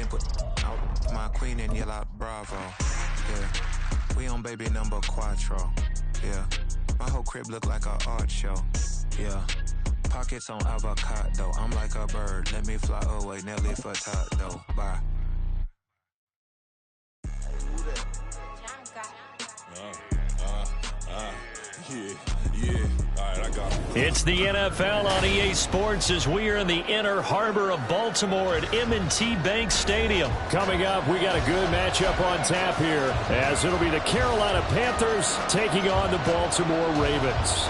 put out my queen and yell out bravo. Yeah, we on baby number quattro. Yeah, my whole crib look like a art show. Yeah, pockets on avocado. I'm like a bird. Let me fly away, Nelly Furtado. Bye. Yeah. All right, I got it. It's the NFL on EA Sports as we are in the inner harbor of Baltimore at M&T Bank Stadium. Coming up, we got a good matchup on tap here, as it'll be the Carolina Panthers taking on the Baltimore Ravens.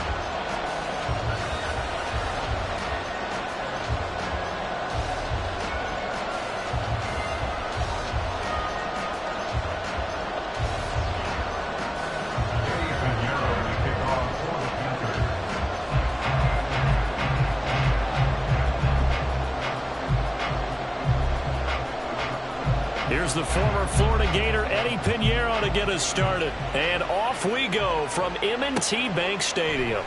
Here's the former Florida Gator Eddie Pinheiro to get us started. And off we go from M&T Bank Stadium.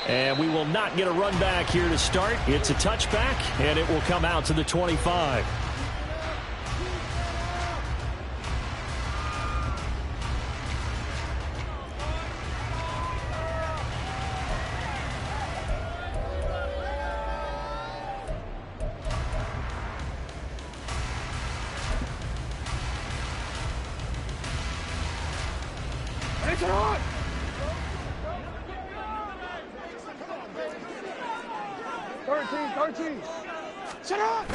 And we will not get a run back here to start. It's a touchback, and it will come out to the 25. Take it on! 13. Sit up!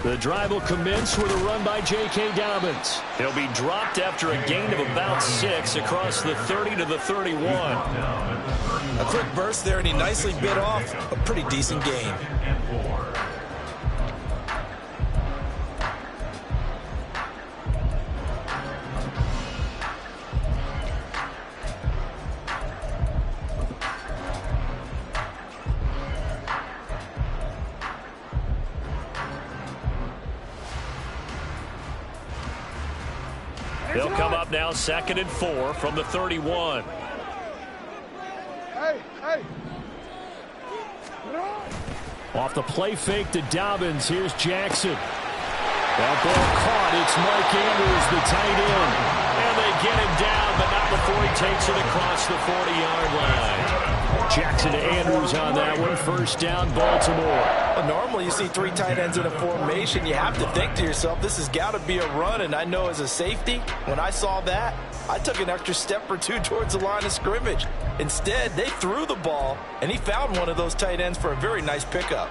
The drive will commence with a run by J.K. Dobbins. He'll be dropped after a gain of about 6 across the 30 to the 31. A quick burst there, and he nicely bit off a pretty decent gain. They'll come up now 2nd and 4 from the 31. Hey! Off the play fake to Dobbins, here's Jackson. That ball caught. It's Mike Andrews, the tight end. And they get him down, but not before he takes it across the 40-yard line. Jackson to Andrews on that one. First down, Baltimore. Well, normally you see 3 tight ends in a formation. You have to think to yourself, this has got to be a run. And I know as a safety, when I saw that, I took an extra step or 2 towards the line of scrimmage. Instead, they threw the ball, and he found one of those tight ends for a very nice pickup.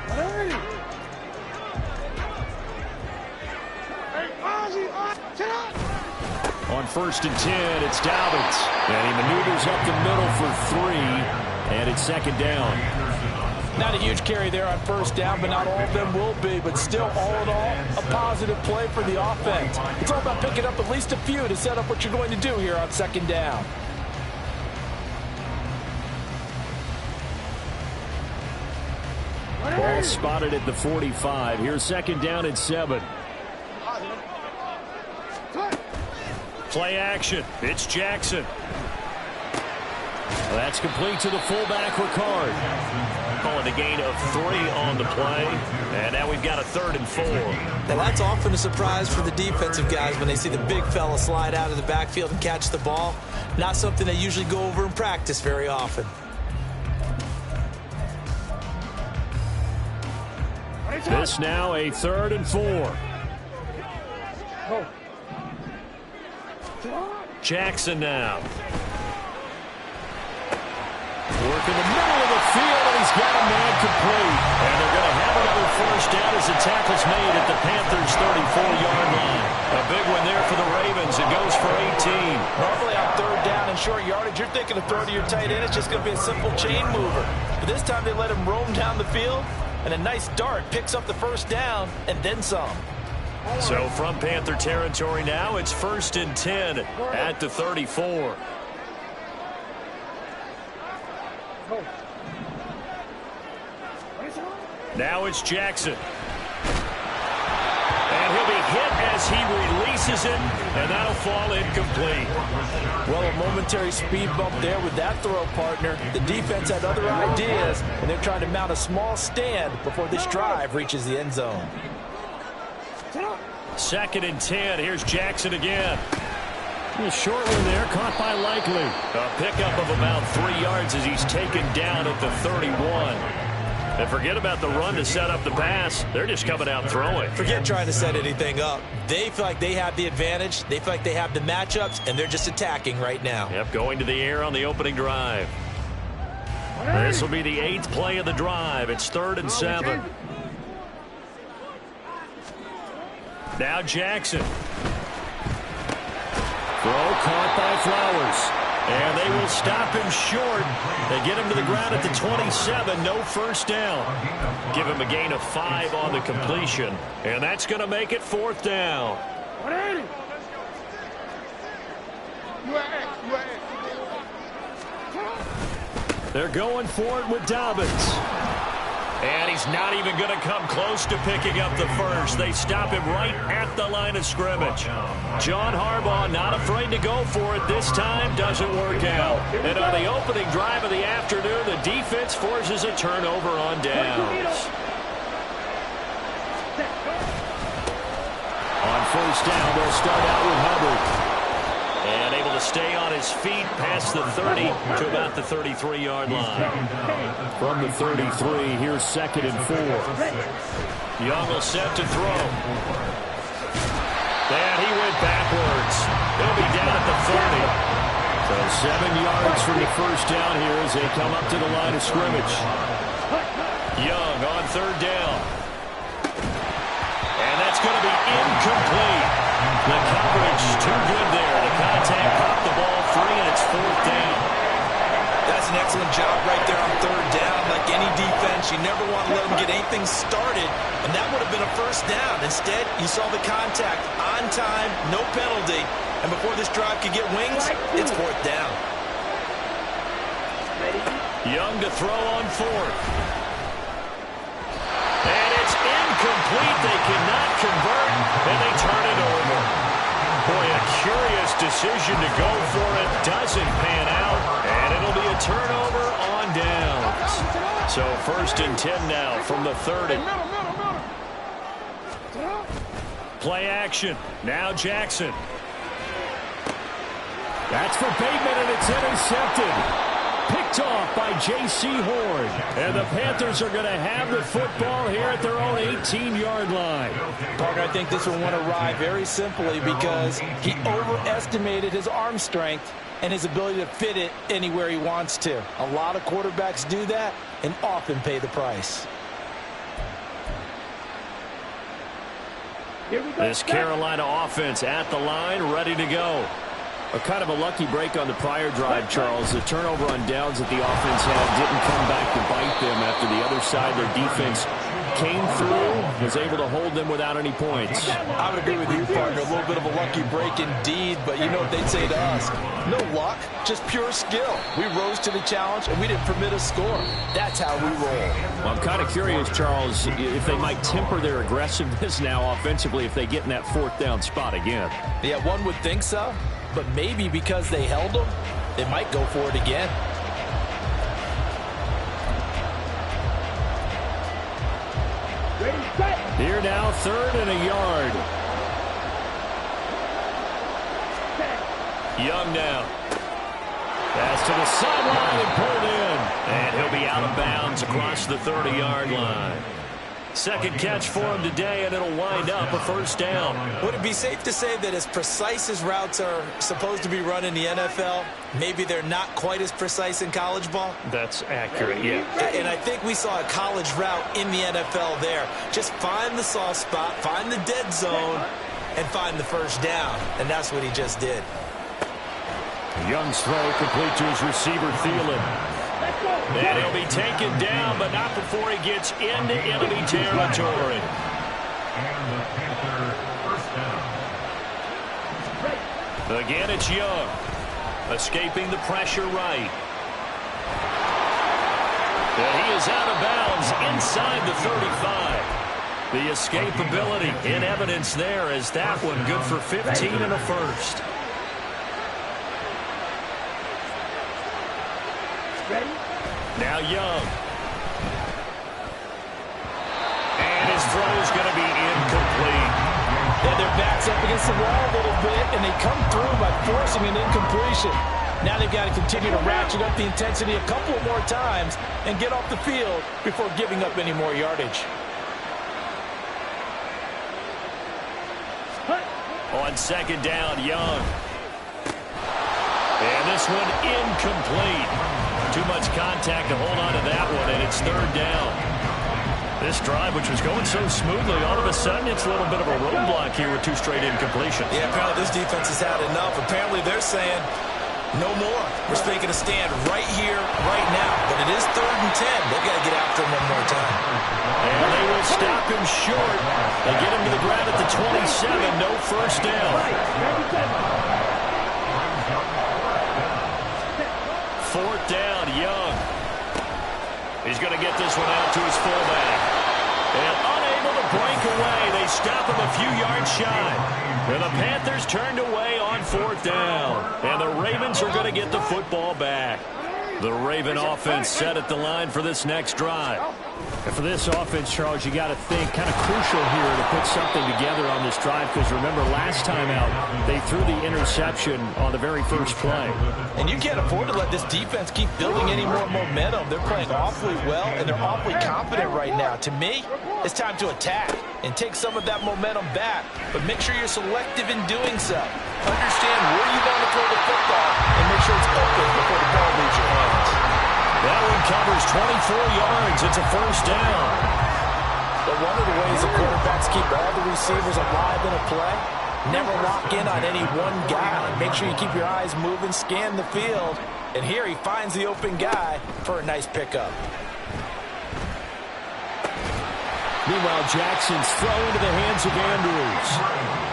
Hey, Ozzy, sit up! On 1st and 10, it's Dobbins. And he maneuvers up the middle for 3. And it's 2nd down. Not a huge carry there on 1st down, but not all of them will be. But still, all in all, a positive play for the offense. It's all about picking up at least a few to set up what you're going to do here on 2nd down. Ball spotted at the 45. Here's 2nd down and 7. Play action. It's Jackson. Well, that's complete to the fullback, Ricard. Calling a gain of 3 on the play. And now we've got a 3rd and 4. Now that's often a surprise for the defensive guys when they see the big fella slide out of the backfield and catch the ball. Not something they usually go over in practice very often. This now a 3rd and 4. Jackson now. Work in the middle of the field, and he's got a man complete. And they're going to have another 1st down as the tackle's made at the Panthers' 34-yard line. A big one there for the Ravens. It goes for 18. Normally on 3rd down and short yardage, you're thinking of throwing to your tight end. It's just going to be a simple chain mover. But this time they let him roam down the field, and a nice dart picks up the 1st down and then some. So from Panther territory now, it's 1st and 10 at the 34. Now it's Jackson. And he'll be hit as he releases it, and that'll fall incomplete. Well, a momentary speed bump there with that throw, partner. The defense had other ideas, and they're trying to mount a small stand before this drive reaches the end zone. 2nd and 10. Here's Jackson again. A short one there, caught by Likely. A pickup of about 3 yards as he's taken down at the 31. And forget about the run to set up the pass. They're just coming out throwing. Forget trying to set anything up. They feel like they have the advantage. They feel like they have the matchups, and they're just attacking right now. Yep, going to the air on the opening drive. This will be the 8th play of the drive. It's 3rd and 7. Now Jackson. Throw caught by Flowers. And they will stop him short. They get him to the ground at the 27. No first down. Give him a gain of 5 on the completion. And that's going to make it 4th down. They're going for it with Dobbins. And he's not even going to come close to picking up the first. They stop him right at the line of scrimmage. John Harbaugh not afraid to go for it this time. Doesn't work out. And on the opening drive of the afternoon, the defense forces a turnover on downs. On first down, they'll start out with Hubbard. And able to stay on his feet past the 30 to about the 33-yard line. From the 33, here's 2nd and 4. Young will set to throw. And he went backwards. He'll be down at the 30. So 7 yards from the first down here as they come up to the line of scrimmage. Young on 3rd down. And that's going to be incomplete. The coverage too good there. The contact popped the ball free, and it's 4th down. That's an excellent job right there on 3rd down. Like any defense, you never want to let them get anything started, and that would have been a first down. Instead, you saw the contact on time, no penalty, and before this drive could get wings, it's 4th down. Young to throw on 4th. And it's incomplete. They cannot convert, and they turn it over. Boy, a curious decision to go for it. Doesn't pan out, and it'll be a turnover on downs. So 1st and 10 now from the 30. Play action. Now Jackson. That's for Bateman, and it's intercepted. Picked off by J.C. Horn. And the Panthers are going to have the football here at their own 18-yard line. Parker, I think this one went awry very simply because he overestimated his arm strength and his ability to fit it anywhere he wants to. A lot of quarterbacks do that and often pay the price. This Carolina offense at the line, ready to go. A kind of a lucky break on the prior drive, Charles. The turnover on downs that the offense had didn't come back to bite them after the other side. Their defense came through, was able to hold them without any points. I would agree with you, partner. A little bit of a lucky break indeed, but you know what they'd say to us. No luck, just pure skill. We rose to the challenge, and we didn't permit a score. That's how we roll. Well, I'm kind of curious, Charles, if they might temper their aggressiveness now offensively if they get in that 4th down spot again. Yeah, one would think so. But maybe because they held them, they might go for it again. Here now, 3rd and a yard. Young now. Pass to the sideline and pulled in. And he'll be out of bounds across the 30-yard line. 2nd catch for him today, and it'll wind up a 1st down. Would it be safe to say that as precise as routes are supposed to be run in the NFL, maybe they're not quite as precise in college ball? That's accurate, yeah. And I think we saw a college route in the NFL there. Just find the soft spot, find the dead zone, and find the 1st down. And that's what he just did. Young's throw complete to his receiver, Thielen. And he'll be taken down, but not before he gets into enemy territory. Again, it's Young. Escaping the pressure right. And he is out of bounds inside the 35. The escapability in evidence there as that one good for 15 and a first. Now Young. And his throw is going to be incomplete. Yeah, their back's up against the wall a little bit, and they come through by forcing an incompletion. Now they've got to continue to ratchet up the intensity a couple more times and get off the field before giving up any more yardage. On second down, Young. And this one incomplete. Too much contact to hold on to that one, and it's third down. This drive, which was going so smoothly, all of a sudden it's a little bit of a roadblock here with 2 straight incompletions. Yeah, apparently this defense has had enough. Apparently they're saying no more. We're making a stand right here, right now. But it is 3rd and 10. They've got to get after him one more time. And they will stop him short. They get him to the ground at the 27. No first down. 4th down, Young. He's going to get this one out to his fullback. And unable to break away. They stop him a few yards shy. And the Panthers turned away on 4th down. And the Ravens are going to get the football back. The Raven offense set at the line for this next drive. And for this offense, Charles, you got to think kind of crucial here to put something together on this drive, because remember last time out they threw the interception on the very first play. And you can't afford to let this defense keep building any more momentum. They're playing awfully well, and they're awfully confident right now. To me, it's time to attack and take some of that momentum back, but make sure you're selective in doing so. Understand where you want to throw the football and make sure it's open before the ball leaves your hands. That one covers 24 yards. It's a first down. But one of the ways the quarterbacks keep all the receivers alive in a play, never lock in on any one guy. Make sure you keep your eyes moving, scan the field. And here he finds the open guy for a nice pickup. Meanwhile, Jackson's throw into the hands of Andrews.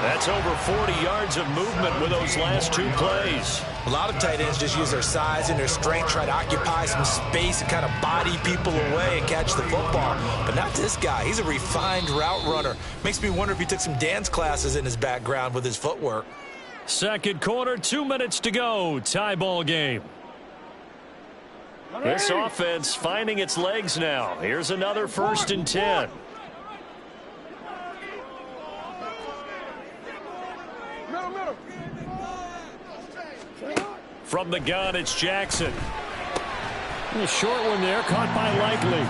That's over 40 yards of movement with those last 2 plays. A lot of tight ends just use their size and their strength, try to occupy some space and kind of body people away and catch the football. But not this guy. He's a refined route runner. Makes me wonder if he took some dance classes in his background with his footwork. Second quarter, 2 minutes to go. Tie ball game. This offense finding its legs now. Here's another 1st and 10. From the gun, it's Jackson. A short one there, caught by Likely.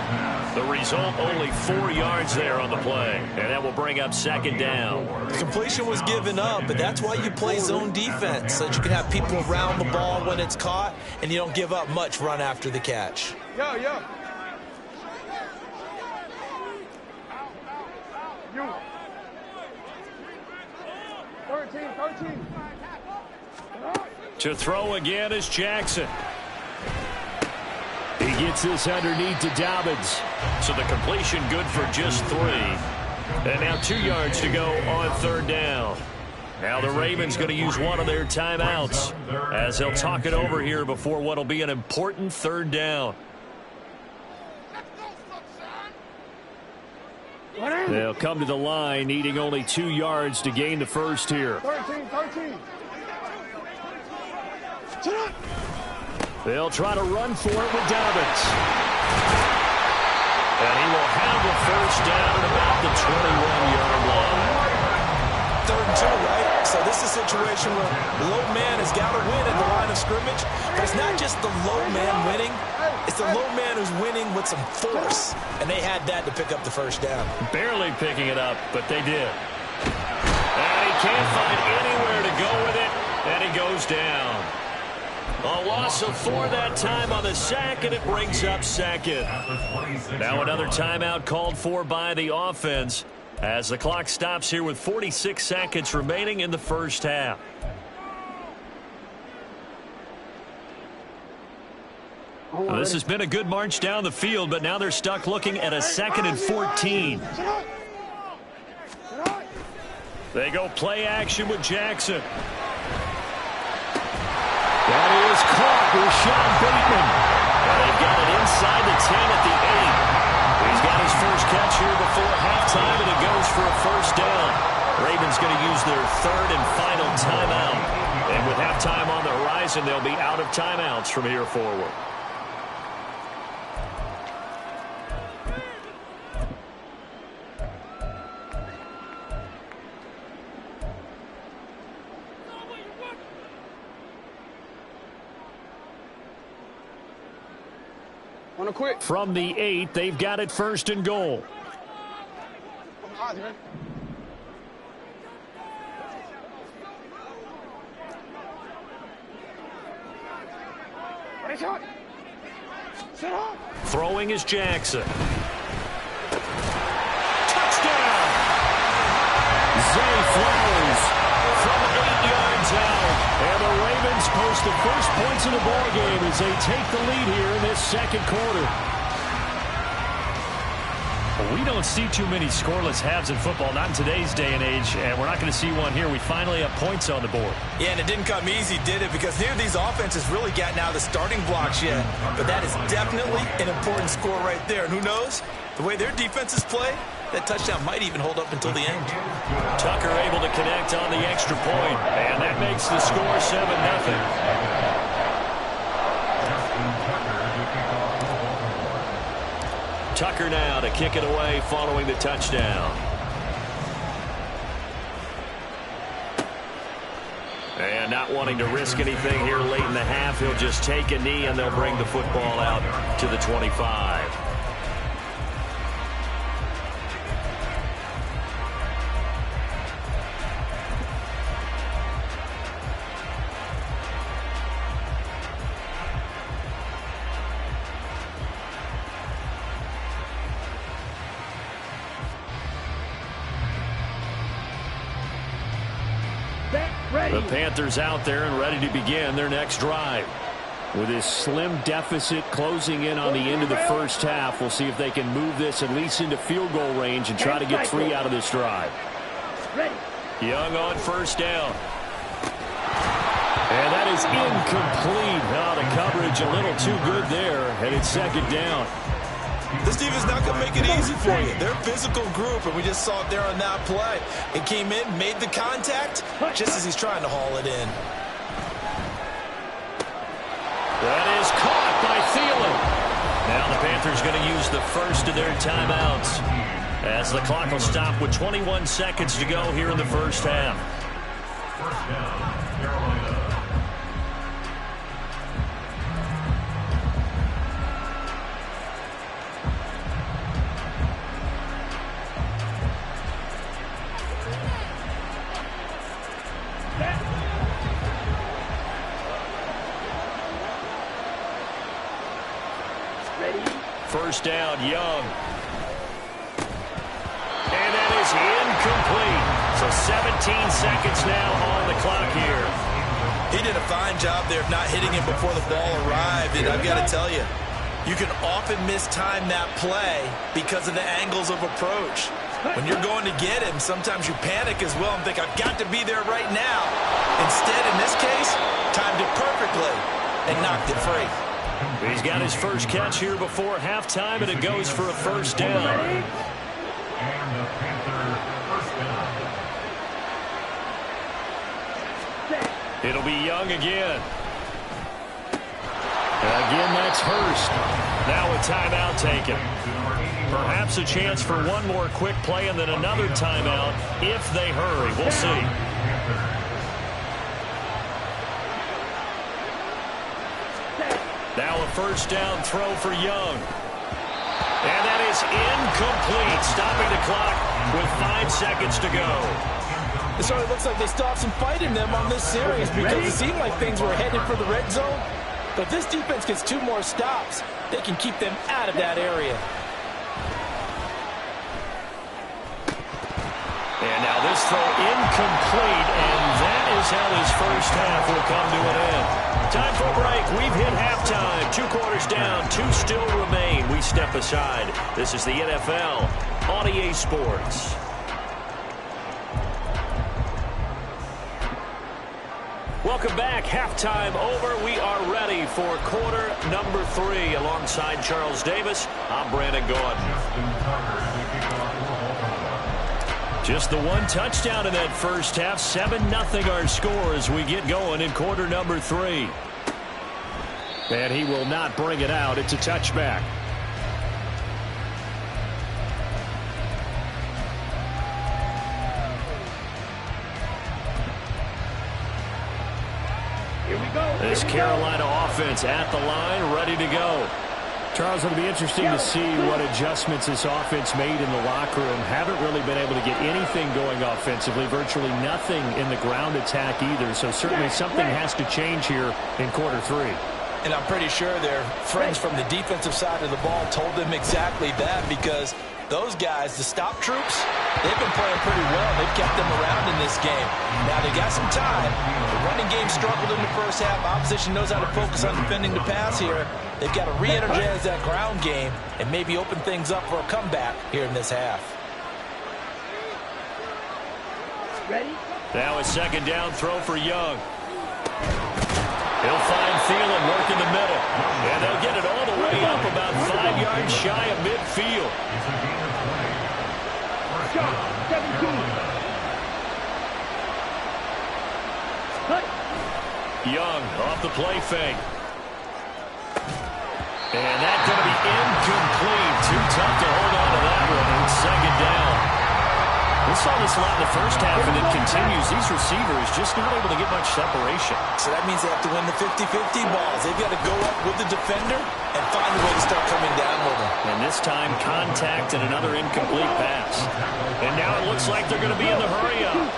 The result, only 4 yards there on the play. And that will bring up second down. The completion was given up, but that's why you play zone defense, so that you can have people around the ball when it's caught, and you don't give up much run after the catch. Yo. You. 13. To throw again is Jackson. He gets this underneath to Dobbins. So the completion good for just 3. And now 2 yards to go on 3rd down. Now the Ravens going to use one of their timeouts as they'll talk it over here before what will be an important 3rd down. They'll come to the line needing only 2 yards to gain the first here. 13. They'll try to run for it with Dobbins. And he will have the first down at about the 21-yard line. 3rd and 2, right? So this is a situation where the low man has got to win at the line of scrimmage. But it's not just the low man winning. It's the low man who's winning with some force. And they had that to pick up the first down. Barely picking it up, but they did. And he can't find anywhere to go with it. And he goes down. A loss of 4 that time on the sack, and it brings up second. Now another timeout called for by the offense as the clock stops here with 46 seconds remaining in the first half. Well, this has been a good march down the field, but now they're stuck looking at a 2nd and 14. They go play action with Jackson. That is caught with Sean Bateman. And they've got it inside the 10 at the 8. He's got his first catch here before halftime, and it going to use their third and final timeout. And with halftime on the horizon, they'll be out of timeouts from here forward. From the 8, they've got it first and goal. Throwing is Jackson. Touchdown! Zay Flowers from 8 yards out. And the Ravens post the first points in the ballgame as they take the lead here in this second quarter. We don't see too many scoreless halves in football, not in today's day and age, and we're not going to see one here. We finally have points on the board. Yeah, and it didn't come easy, did it? Because neither of these offenses really gotten out of the starting blocks yet. But that is definitely an important score right there. And who knows? The way their defenses play, that touchdown might even hold up until the end. Tucker able to connect on the extra point, and that makes the score 7-0. Tucker now to kick it away following the touchdown. And not wanting to risk anything here late in the half, he'll just take a knee and they'll bring the football out to the 25. The Panthers out there and ready to begin their next drive. With this slim deficit closing in on the end of the first half, we'll see if they can move this at least into field goal range and try to get 3 out of this drive. Young on first down. And that is incomplete. Oh, the coverage a little too good there, and it's second down. This defense not going to make it easy for you. They're a physical group, and we just saw it there on that play. It came in, made the contact, just as he's trying to haul it in. That is caught by Thielen. Now the Panthers going to use the first of their timeouts as the clock will stop with 21 seconds to go here in the first half. First down, Carolina. First down, Young. And that is incomplete. So 17 seconds now on the clock here. He did a fine job there of not hitting him before the ball arrived. And I've got to tell you, you can often mistime that play because of the angles of approach. When you're going to get him, sometimes you panic as well and think, I've got to be there right now. Instead, in this case, timed it perfectly and knocked it free. He's got his first catch here before halftime, and it goes for a first down. And the Panther first down. It'll be Young again. And again, that's Hurst. Now a timeout taken. Perhaps a chance for one more quick play and then another timeout if they hurry. We'll see. Now a first down throw for Young. And that is incomplete, stopping the clock with 5 seconds to go. It sort of looks like they still have some fight in them on this series because it seemed like things were headed for the red zone. But if this defense gets 2 more stops, they can keep them out of that area. And now this throw incomplete, and that is how this first half will come to an end. Time for a break. We've hit halftime. 2 quarters down, 2 still remain. We step aside. This is the NFL on EA Sports. Welcome back. Halftime over. We are ready for quarter number 3. Alongside Charles Davis, I'm Brandon Gordon. Just the one touchdown in that first half. 7-0 our score as we get going in quarter number 3. And he will not bring it out. It's a touchback. This Carolina offense at the line, ready to go. Charles, it'll be interesting to see what adjustments this offense made in the locker room. Haven't really been able to get anything going offensively, virtually nothing in the ground attack either. So certainly something has to change here in quarter 3. And I'm pretty sure their friends from the defensive side of the ball told them exactly that, because those guys, the stop troops, they've been playing pretty well. They've kept them around in this game. Now, they got some time. The running game struggled in the first half. Opposition knows how to focus on defending the pass here. They've got to re-energize that ground game and maybe open things up for a comeback here in this half. Ready? Now a second down throw for Young. He'll find Thielen working the middle. And they'll get it all the way up about 5 yards shy of midfield. Young off the play fake. And that's going to be incomplete. Too tough to hold on to that one. It's second down. We saw this a lot in the first half, and it continues. These receivers just not able to get much separation. So that means they have to win the 50-50 balls. They've got to go up with the defender and find a way to start coming down with him. And this time, contact and another incomplete pass. And now it looks like they're going to be in the hurry-up.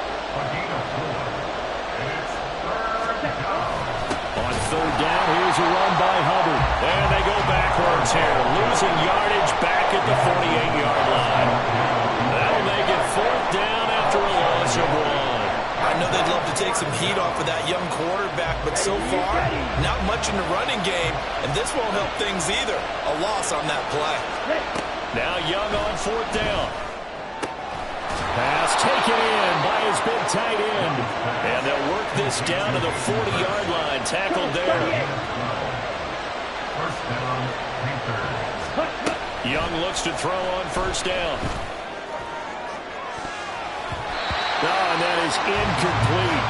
On third down, here's a run by Hubbard. And they go backwards here, losing yardage back at the 48-yard line. That'll make it fourth down after a loss of 1. I know they'd love to take some heat off of that young quarterback, but so far, not much in the running game, and this won't help things either. A loss on that play. Now Young on fourth down. Pass taken in by his big tight end. And they'll work this down to the 40-yard line. Tackled there. First down, Panthers. Young looks to throw on first down. Oh, and that is incomplete.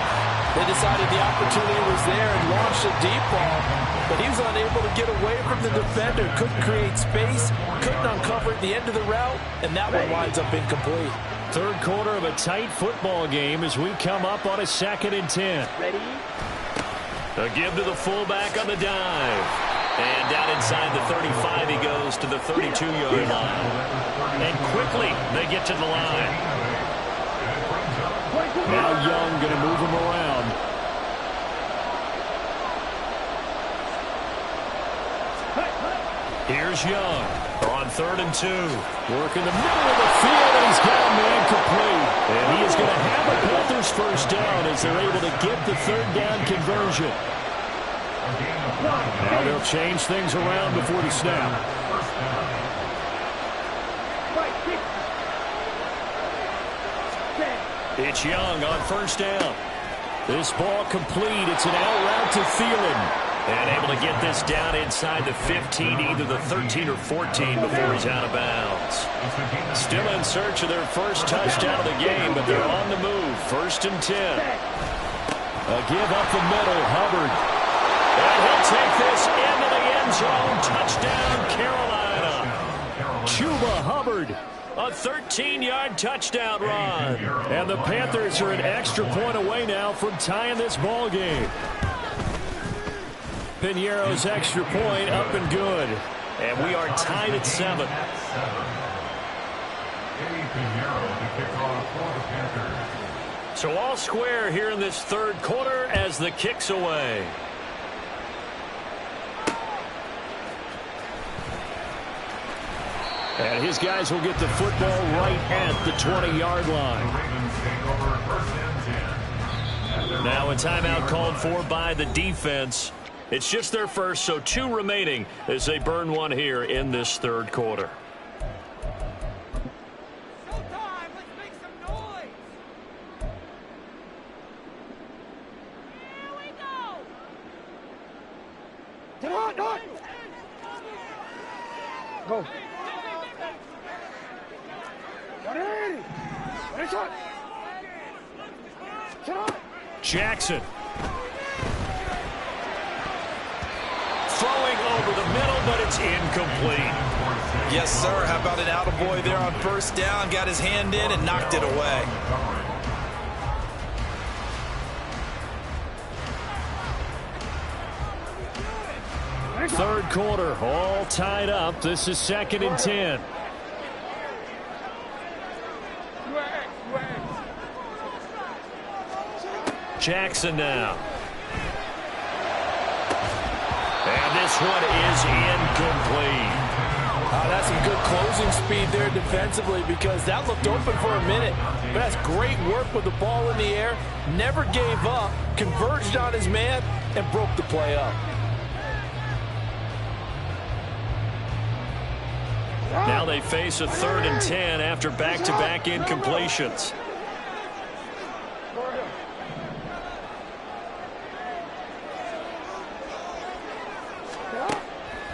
They decided the opportunity was there and launched a deep ball, but he was unable to get away from the defender. Couldn't create space, couldn't uncover at the end of the route, and that one winds up incomplete. Third quarter of a tight football game as we come up on a 2nd and 10. Ready? A give to the fullback on the dive. And down inside the 35 he goes to the 32-yard line. And quickly they get to the line. Now Young going to move him around. Here's Young on 3rd and 2. Working the middle of the field, and he's down man complete. And he is going to have the Panthers first down as they're able to get the 3rd down conversion. Now they'll change things around before the snap. It's Young on first down. This ball complete. It's an out route to Thielen. And able to get this down inside the 15, either the 13 or 14 before he's out of bounds. Still in search of their first touchdown of the game, but they're on the move. 1st and 10. A give up the middle, Hubbard. And he'll take this into the end zone. Touchdown, Carolina. Chuba Hubbard. A 13-yard touchdown run. And the Panthers are an extra point away now from tying this ball game. Piñeiro's extra point up and good. And we are tied at 7. So all square here in this third quarter as the kick's away. And his guys will get the football right at the 20-yard line. Now a timeout called for by the defense. It's just their first, so 2 remaining as they burn one here in this third quarter. Showtime! Let's make some noise! Here we go! Come on, go! Go. 180! Jackson. Throwing over the middle, but it's incomplete. Yes, sir. How about an attaboy there on first down? Got his hand in and knocked it away. Third quarter, all tied up. This is 2nd and 10. Jackson now. And this one is incomplete. That's some good closing speed there defensively, because that looked open for a minute. But that's great work with the ball in the air. Never gave up, converged on his man, and broke the play up. Now they face a 3rd and 10 after back-to-back incompletions.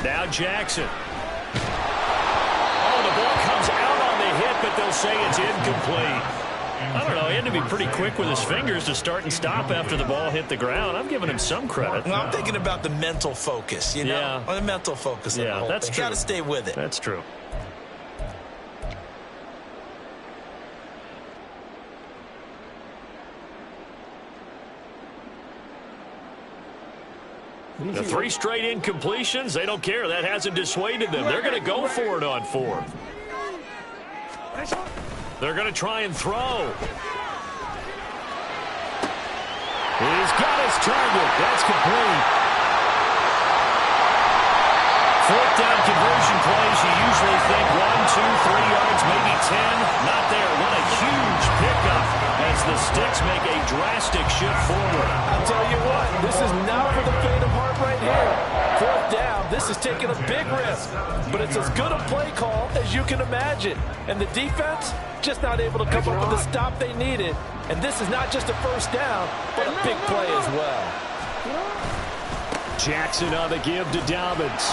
Now Jackson. Oh, the ball comes out on the hit, but they'll say it's incomplete. I don't know. He had to be pretty quick with his fingers to start and stop after the ball hit the ground. I'm giving him some credit. Well, I'm thinking about the mental focus, you know? Yeah. The mental focus. Yeah, that's true. Got to stay with it. That's true. The 3 straight incompletions, they don't care. That hasn't dissuaded them. They're going to go for it on 4th. They're going to try and throw. He's got his target. That's complete. 4th down conversion plays, you usually think 1, 2, 3 yards, maybe 10. Not there. What a huge pickup as the Sticks make a drastic shift forward. I'll tell you what, this is not for the faint of heart right here. 4th down, this is taking a big risk, but it's as good a play call as you can imagine. And the defense just not able to come up with the stop they needed. And this is not just a 1st down, but a big play as well. Jackson on the give to Dobbins.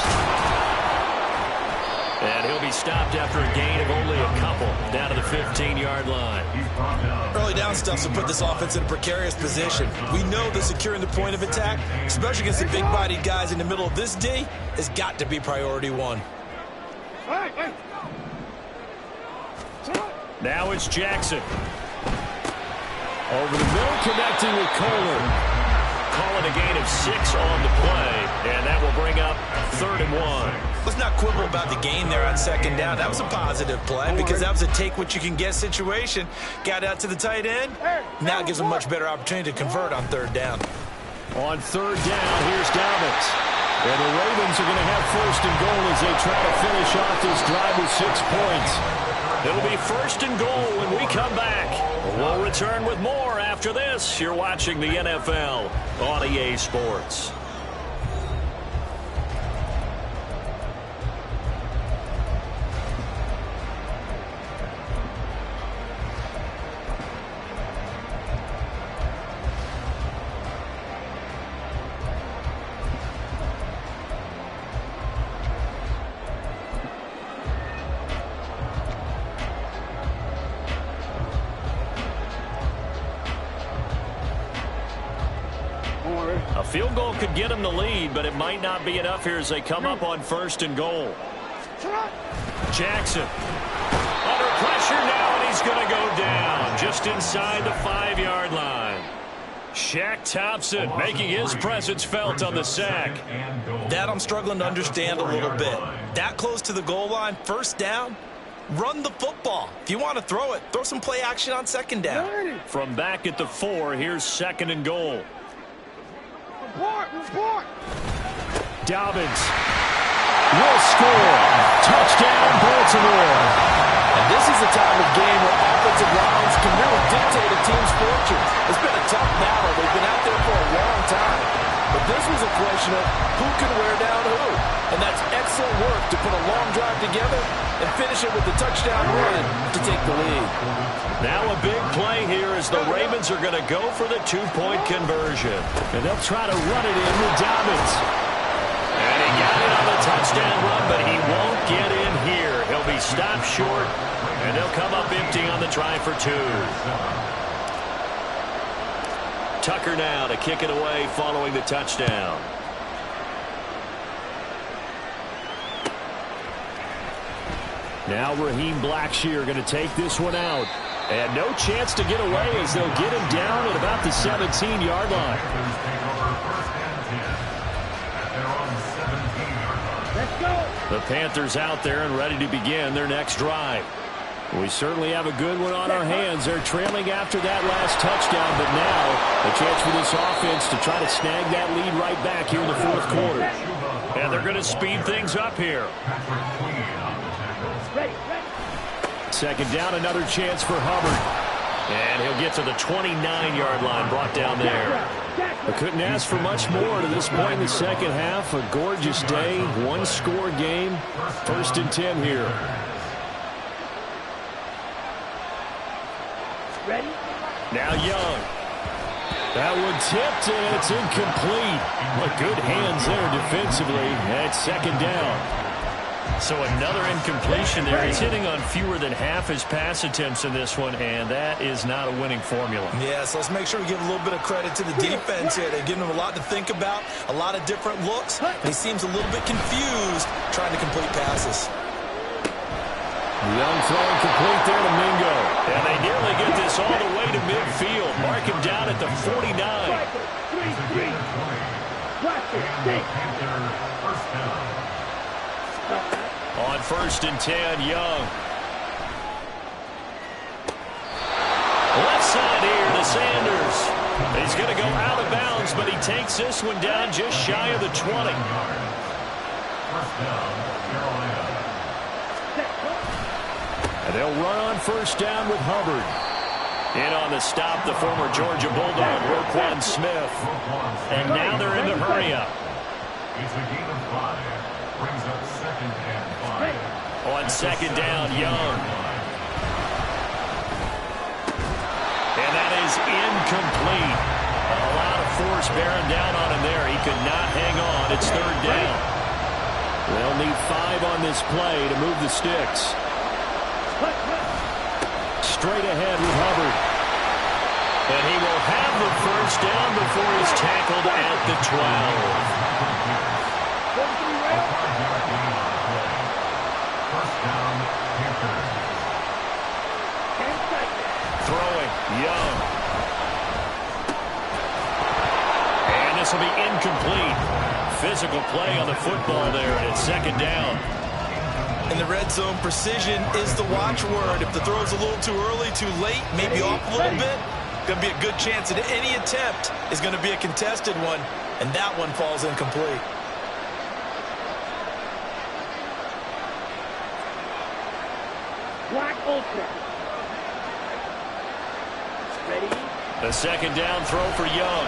And he'll be stopped after a gain of only a couple down to the 15-yard line. Early down stuff to put this offense in a precarious position. We know that securing the point of attack, especially against the big-bodied guys in the middle of this D, has got to be priority 1. Now it's Jackson. Over the middle, connecting with Kohler. Calling a gain of 6 on the play, and that will bring up 3rd and 1. Let's not quibble about the gain there on 2nd down. That was a positive play because that was a take-what-you-can-get situation. Got out to the tight end. Now it gives them a much better opportunity to convert on 3rd down. On 3rd down, here's Dobbins. And the Ravens are going to have 1st and goal as they try to finish off this drive with 6 points. It'll be 1st and goal when we come back. We'll return with more after this. You're watching the NFL on EA Sports. A field goal could get them the lead, but it might not be enough here as they come up on 1st and goal. Jackson under pressure now, and he's going to go down just inside the 5-yard line. Shaq Thompson making his presence felt on the sack. That I'm struggling to understand a little bit. That close to the goal line, 1st down, run the football. If you want to throw it, throw some play action on 2nd down. From back at the 4, here's 2nd and goal. Dobbins will score. Touchdown, Baltimore. And this is a time of game where offensive lines can really dictate a team's fortunes. It's been a tough battle. They've been out there for a long time. But this was a question of who can wear down who. And that's excellent work to put a long drive together and finish it with the touchdown run to take the lead. Now a big play here as the Ravens are going to go for the 2-point conversion. And they'll try to run it in with Dobbins. And he got it on the touchdown run, but he won't get in here. He'll be he stops short, and they'll come up empty on the try for 2. Tucker now to kick it away following the touchdown. Now Raheem Blackshear going to take this one out. And no chance to get away as they'll get him down at about the 17-yard line. Let's go. The Panthers out there and ready to begin their next drive. We certainly have a good one on our hands. They're trailing after that last touchdown, but now a chance for this offense to try to snag that lead right back here in the fourth quarter. And they're going to speed things up here. Second down, another chance for Hubbard. And he'll get to the 29-yard line, brought down there. I couldn't ask for much more to this point in the second half. A gorgeous day, one-score game. 1st and 10 here. Ready? Now Young. That one tipped, and it's incomplete. But good hands there defensively. And it's second down. So another incompletion there. He's hitting on fewer than half his pass attempts in this one, and that is not a winning formula. Yeah, so let's make sure we give a little bit of credit to the defense here. They're giving him a lot to think about, a lot of different looks, and he seems a little bit confused trying to complete passes. Young throwing complete there to Mingo. And they nearly get this all the way to midfield. Mark him down at the 49. On 1st and 10, Young. Left side here to Sanders. He's going to go out of bounds, but he takes this one down just shy of the 20. And they'll run on 1st down with Hubbard. In on the stop, the former Georgia Bulldog, Roquan Smith. And now they're in the hurry-up. It's a gain of 5. Brings up 2nd and 5. On 2nd down, Young. And that is incomplete. A lot of force bearing down on him there. He could not hang on. It's 3rd down. They'll need 5 on this play to move the sticks. Straight ahead with Hubbard. And he will have the 1st down before he's tackled at the 12. Throwing, Young. And this will be incomplete. Physical play on the football there, and it's 2nd down. In the red zone, precision is the watchword. If the throw's a little too early, too late, maybe off a little bit, going to be a good chance that any attempt is going to be a contested one, and that one falls incomplete. Black Ultra. Ready? The 2nd down throw for Young.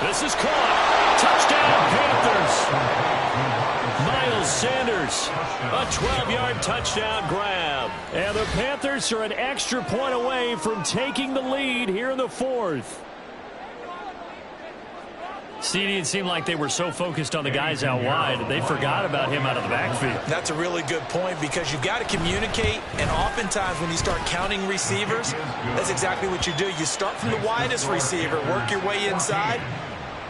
This is caught. Touchdown, Panthers. Miles Sanders, a 12-yard touchdown grab. And the Panthers are an extra point away from taking the lead here in the 4th. CD, it seemed like they were so focused on the guys out wide, they forgot about him out of the backfield. That's a really good point because you've got to communicate, and oftentimes when you start counting receivers, that's exactly what you do. You start from the widest receiver, work your way inside.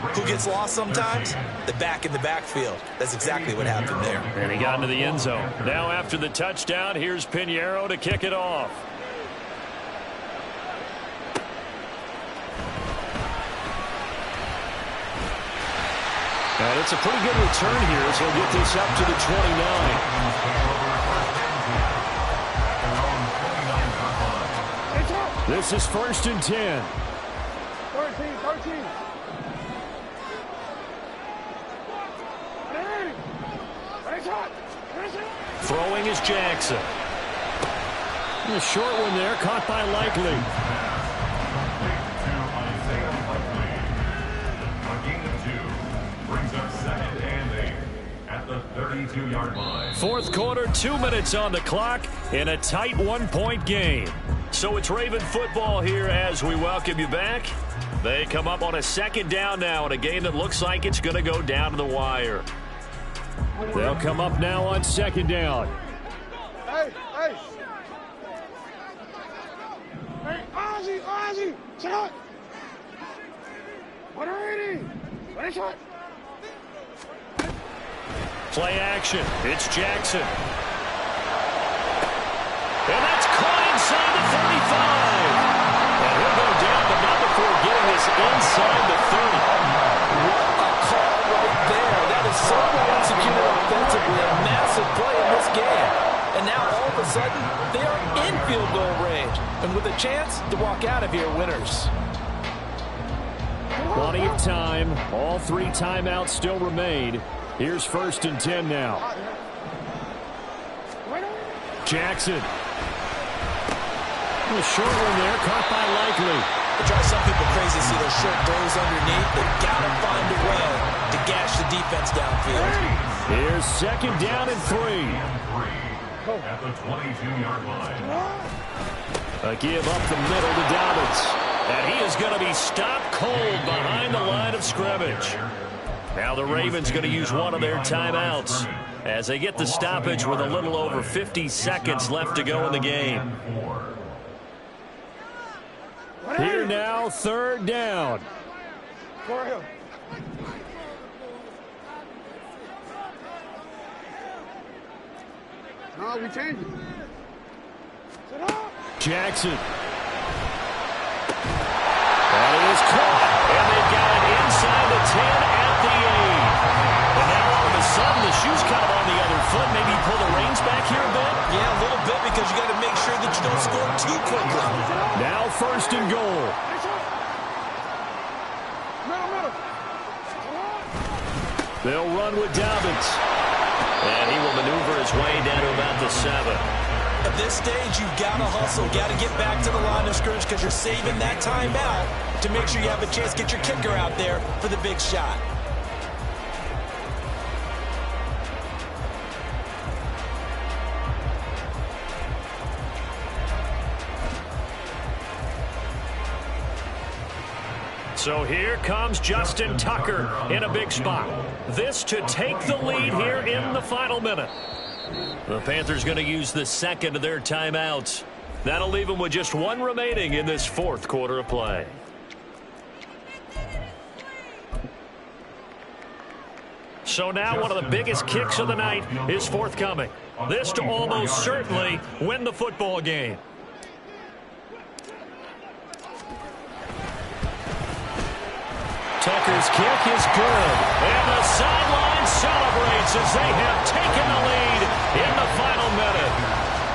Who gets lost sometimes? The back in the backfield. That's exactly what happened there. And he got into the end zone. Now after the touchdown, here's Pinheiro to kick it off. And it's a pretty good return here, so he'll get this up to the 29. This is 1st and 10. 13. Throwing is Jackson. And a short one there, caught by Likely. A gain of 2 brings up 2nd and 8 at the 32-yard line. 4th quarter, 2 minutes on the clock in a tight 1-point game. So it's Raven football here as we welcome you back. They come up on a 2nd down now in a game that looks like it's going to go down to the wire. They'll come up now on 2nd down. Hey! Hey, Ozzy! Shut! What are you? What is it? Play action. It's Jackson. And that's caught inside the 35. And he'll go down, but not before getting this inside the 30. What a call right there. That is so well executed offensively. A massive play in this game. And now all of a sudden, they are in field goal range. And with a chance to walk out of here winners. Plenty of time. All 3 timeouts still remain. Here's 1st and 10 now. Jackson. A short one there, caught by Likely. It drives some people crazy to see those short throws underneath. They've got to find a way to gash the defense downfield. Here's 2nd down and 3. At the 22-yard line. A give up the middle to Dobbins. And he is going to be stopped cold behind the line of scrimmage. Now the Ravens going to use one of their timeouts as they get the stoppage with a little over 50 seconds left to go in the game. Here now, 3rd down. For him. No, we changed it. Jackson. That is caught. And they've got it inside the 10 at the 8. And now all of a sudden the shoe's kind of on the other foot. Maybe pull the reins back here a bit? Yeah, a little bit because you got to make sure that you don't score too quickly. Now 1st and goal. They'll run with Dobbins. And he will maneuver his way down to about the 7. At this stage, you've got to hustle, got to get back to the line of scrimmage because you're saving that timeout to make sure you have a chance to get your kicker out there for the big shot. So here comes Justin Tucker in a big spot. This to take the lead here in the final minute. The Panthers going to use the 2nd of their timeouts. That'll leave them with just 1 remaining in this 4th quarter of play. So now one of the biggest kicks of the night is forthcoming. This to almost certainly win the football game. Tucker's kick is good. And the sideline celebrates as they have taken the lead in the final minute.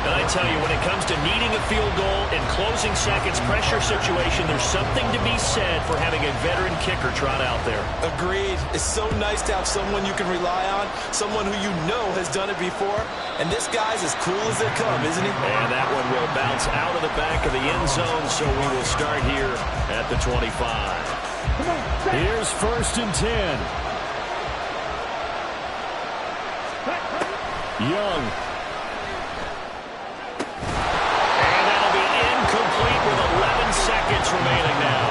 And I tell you, when it comes to needing a field goal in closing seconds, pressure situation, there's something to be said for having a veteran kicker trot out there. Agreed. It's so nice to have someone you can rely on, someone who you know has done it before. And this guy's as cool as they come, isn't he? And that one will bounce out of the back of the end zone, so we will start here at the 25. Here's 1st and 10. Young. And that'll be incomplete with 11 seconds remaining now.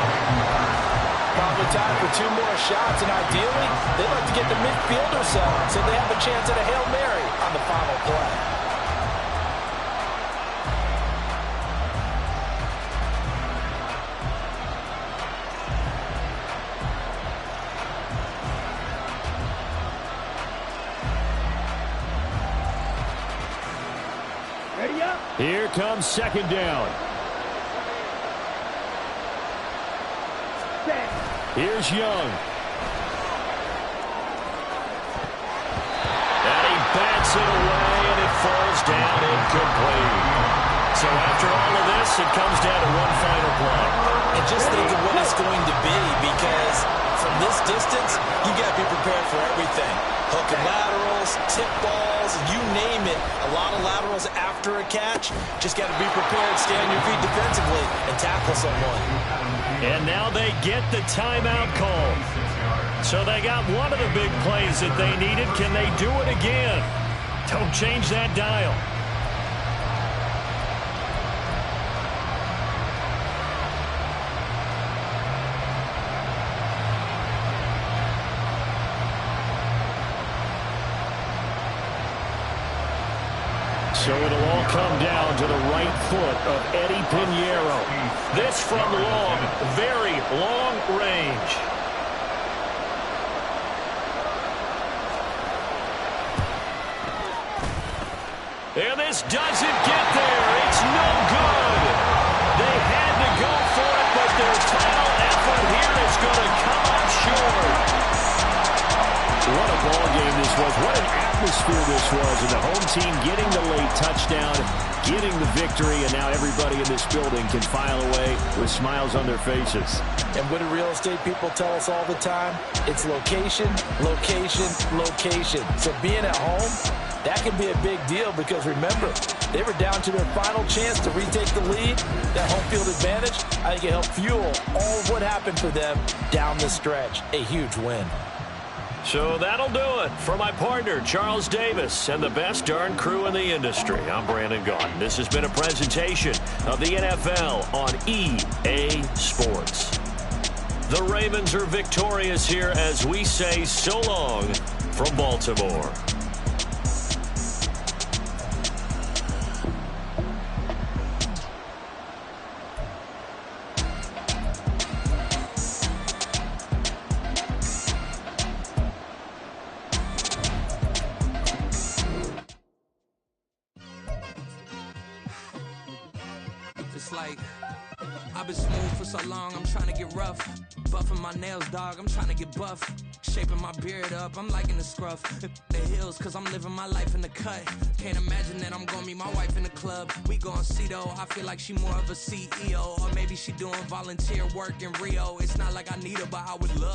Probably time for 2 more shots, and ideally, they'd like to get the midfield or so they have a chance at a Hail Mary on the final play. Here comes 2nd down. Here's Young. And he bats it away, and it falls down incomplete. So after all of this, it comes down to one final play. And just think of what it's going to be, because from this distance, you got to be prepared for everything. Hook and laterals, tip balls, you name it. A lot of laterals after a catch. Just got to be prepared, stay on your feet defensively, and tackle someone. And now they get the timeout call. So they got one of the big plays that they needed. Can they do it again? Don't change that dial. So it'll all come down to the right foot of Eddie Pinheiro. This from long, very long range. And this doesn't get there. It's no good. They had to go for it, but their final effort here is going to come up short. What a ball game this was. What an atmosphere this was. And the home team getting the late touchdown, getting the victory, and now everybody in this building can file away with smiles on their faces. And what do real estate people tell us all the time? It's location, location, location. So being at home, that can be a big deal because, remember, they were down to their final chance to retake the lead. That home field advantage, I think it helped fuel all of what happened for them down the stretch. A huge win. So that'll do it for my partner, Charles Davis, and the best darn crew in the industry. I'm Brandon Gaudin. This has been a presentation of the NFL on EA Sports. The Ravens are victorious here as we say so long from Baltimore. It's like, I've been smooth for so long, I'm trying to get rough. Buffing my nails, dog, I'm trying to get buff. Shaping my beard up, I'm liking the scruff. The hills, cause I'm living my life in the cut. Can't imagine that I'm gonna meet my wife in the club. We gon' see though, I feel like she more of a CEO. Or maybe she doing volunteer work in Rio. It's not like I need her, but I would love